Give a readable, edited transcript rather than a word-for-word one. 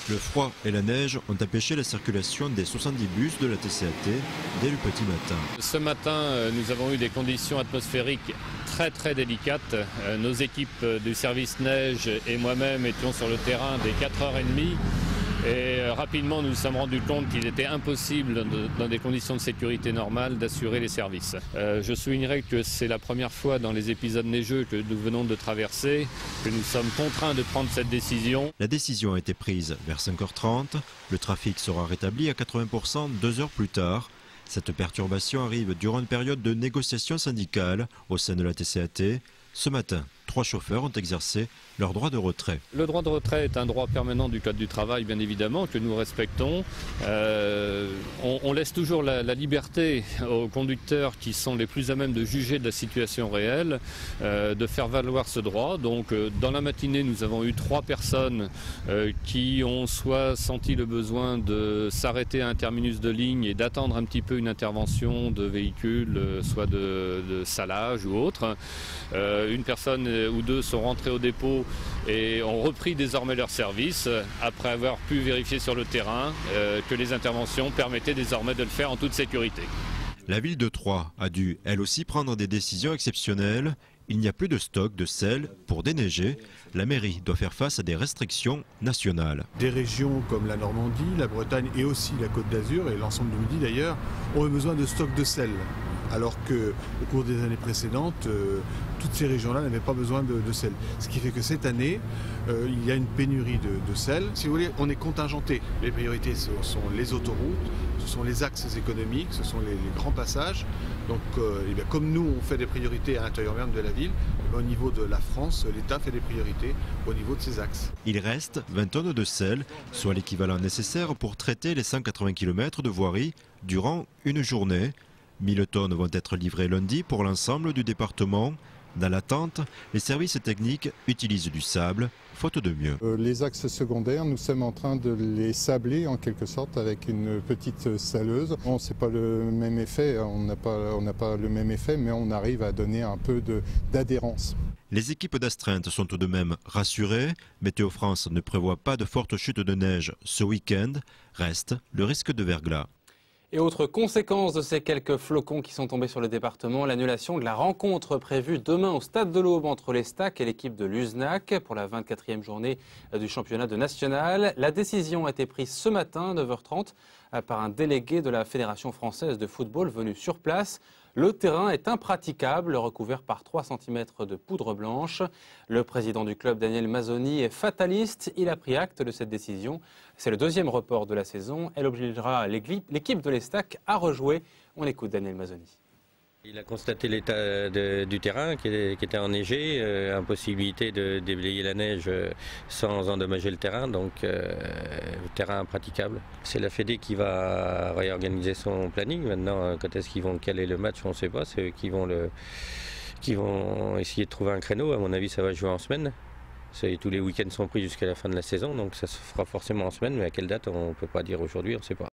Le froid et la neige ont empêché la circulation des 70 bus de la TCAT dès le petit matin. Ce matin, nous avons eu des conditions atmosphériques très délicates. Nos équipes du service neige et moi-même étions sur le terrain dès 4h30. Et rapidement, nous nous sommes rendus compte qu'il était impossible, dans des conditions de sécurité normales, d'assurer les services. Je soulignerai que c'est la première fois dans les épisodes neigeux que nous venons de traverser que nous sommes contraints de prendre cette décision. La décision a été prise vers 5h30. Le trafic sera rétabli à 80% 2 heures plus tard. Cette perturbation arrive durant une période de négociation syndicale au sein de la TCAT. Ce matin, 3 chauffeurs ont exercé leur droit de retrait. Le droit de retrait est un droit permanent du Code du travail, bien évidemment, que nous respectons. On laisse toujours la liberté aux conducteurs qui sont les plus à même de juger de la situation réelle, de faire valoir ce droit. Donc, dans la matinée, nous avons eu 3 personnes qui ont soit senti le besoin de s'arrêter à un terminus de ligne et d'attendre un petit peu une intervention de véhicule, soit de salage ou autre. Une personne ou 2 sont rentrés au dépôt et ont repris désormais leur service après avoir pu vérifier sur le terrain que les interventions permettaient désormais de le faire en toute sécurité. La ville de Troyes a dû, elle aussi, prendre des décisions exceptionnelles. Il n'y a plus de stock de sel pour déneiger. La mairie doit faire face à des restrictions nationales. Des régions comme la Normandie, la Bretagne et aussi la Côte d'Azur et l'ensemble du Midi d'ailleurs ont besoin de stocks de sel. Alors qu'au cours des années précédentes, toutes ces régions-là n'avaient pas besoin de sel. Ce qui fait que cette année, il y a une pénurie de sel. Si vous voulez, on est contingenté. Les priorités ce sont les autoroutes, ce sont les axes économiques, ce sont les grands passages. Donc, comme nous, on fait des priorités à l'intérieur même de la ville, au niveau de la France, l'État fait des priorités au niveau de ces axes. Il reste 20 tonnes de sel, soit l'équivalent nécessaire pour traiter les 180 km de voirie durant une journée. 1000 tonnes vont être livrées lundi pour l'ensemble du département. Dans l'attente, les services techniques utilisent du sable, faute de mieux. Les axes secondaires, nous sommes en train de les sabler en quelque sorte avec une petite saleuse. Bon, c'est pas le même effet, on n'a pas le même effet, mais on arrive à donner un peu d'adhérence. Les équipes d'astreinte sont tout de même rassurées. Météo France ne prévoit pas de fortes chutes de neige ce week-end. Reste le risque de verglas. Et autre conséquence de ces quelques flocons qui sont tombés sur le département, l'annulation de la rencontre prévue demain au Stade de l'Aube entre les Stacks et l'équipe de l'Uznac pour la 24e journée du championnat de national. La décision a été prise ce matin, 9h30, par un délégué de la Fédération française de football venu sur place. Le terrain est impraticable, recouvert par 3 cm de poudre blanche. Le président du club, Daniel Mazzoni, est fataliste. Il a pris acte de cette décision. C'est le 2e report de la saison. Elle obligera l'équipe de l'Estac à rejouer. On écoute Daniel Mazzoni. Il a constaté l'état du terrain qui était enneigé, impossibilité de déblayer la neige sans endommager le terrain, donc terrain impraticable. C'est la Fédé qui va réorganiser son planning. Maintenant, quand est-ce qu'ils vont caler le match, on ne sait pas. C'est eux qui vont essayer de trouver un créneau. À mon avis, ça va jouer en semaine. Tous les week-ends sont pris jusqu'à la fin de la saison, donc ça se fera forcément en semaine, mais à quelle date, on ne peut pas dire aujourd'hui, on ne sait pas.